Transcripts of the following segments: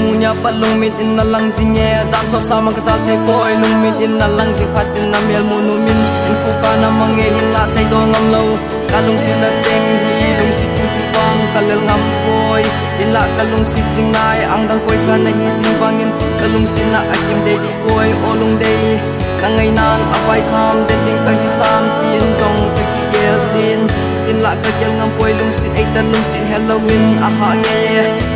munya palung min in na lang zinge zan so sa mang kazal te ko lung min in na lang zing patin na mel munu min in ku ka na mange hin la sai do ngam lo kalung sin na cheng hi lung sit ku bang kalel ngam koi in la kalung sit zing nai ang dang koi sa na hi zing bangin kalung sin na akim de di koi olung de ngai nan apai tham den ding ka hi tam tin jong te gel sin in la ka gel ngam koi lung sit ai chan lung sin halloween a ha nge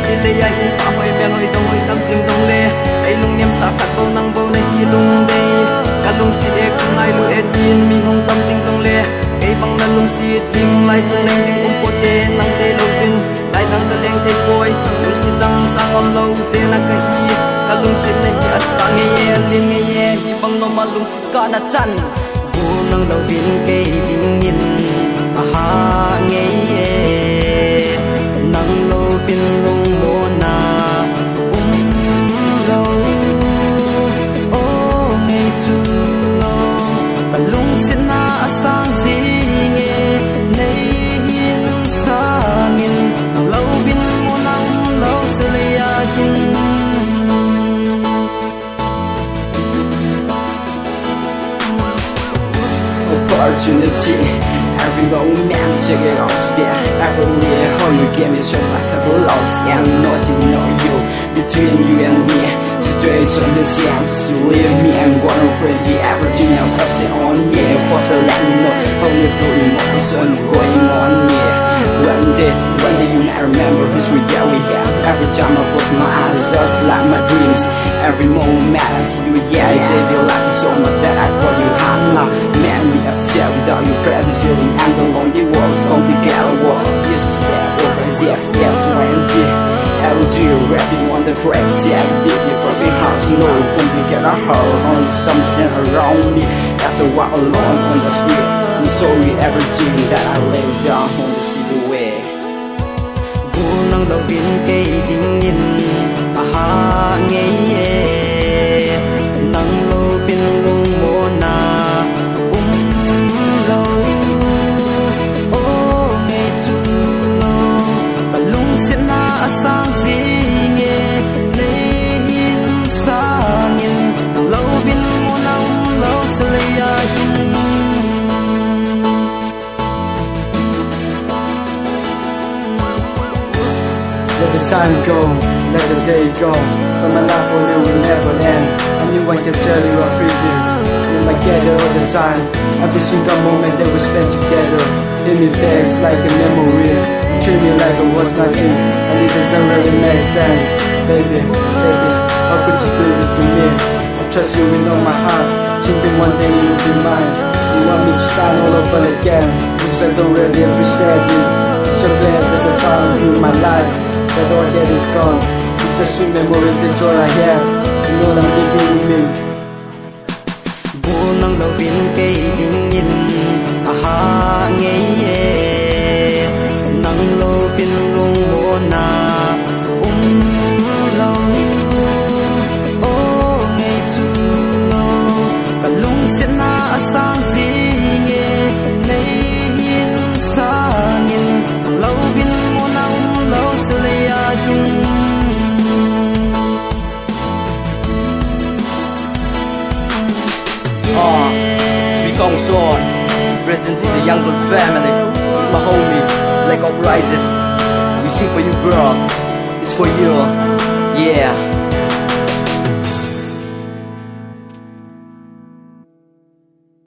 sile ya in pa hoi ben hoi dong hoi tam jing jong le ai lung niam sa kat bo nang bo na hi lung de kalung sit e ka ngai lu e tin mi hong tam jing jong le ai bang na lung sit ding lai tung leng ding um po te nang te lo tin lai dang ta leng te koi lung sit dang sa ngam lo se na ka hi kalung sit na hi asang nge lin nge hi bang no ma lung sit ka na chan bu nang lo bin ke ding in aha nge nang lo bin lung mo na lo o nge chu lo kalung sit na asang zi nge nei hin sangin nang lo bin mo nang lo se le ya hin opportunity. Every moment you get off spare. Every year how you give me so much of loss and not even know you. Between you and me, situation is yes. You leave me and going crazy. Everything else upset on me. Cause I let me know how you feel emotion going on me. One day you might remember history that we have. Every time I close my eyes, just like my dreams. Every moment I see you, yeah, baby, you like me so much that I call you hot now. Man, we upset without your presence, feeling and the lonely walls, complicated war. Yes, it's bad, always yes, when I will do you rapping on the tracks, yeah, deep, you're fucking hard to know, complicated heart, only something around me. That's a walk alone on the street. I'm sorry, everything that I laid down on the city way. Nang lo bin ke ding in aha nge nang lo bin lung mo na lo o nge chu lo kalung sin na asang zi nge nei hin sangin nang lo bin mo nang lo se le ya hin Let the time go, let the day go. But my love for you will never end. Anyone can tell you a preview. You might get it all the time. Every single moment that we spend together hit me back like a memory. You treat me like it was nothing, and it doesn't really make sense. Baby, how could you do this to me? I trust you with all my heart. Thinking one day you'll be mine. You want me to start all over again. You said don't really appreciate me. So glad there's a time in my life. That all that is gone. You just remember it's all I have. You know I'm living with me. Bu nang lo bin ke ding in aha nge nang lo bin lung mo na lo o nge chu lo kalung sin na asang zi nge nei hin sangin lo bin mo nang lo se le ya hin Kamu son, present in the younger family, my homie, like up rises. We sing for you, girl. It's for you, yeah.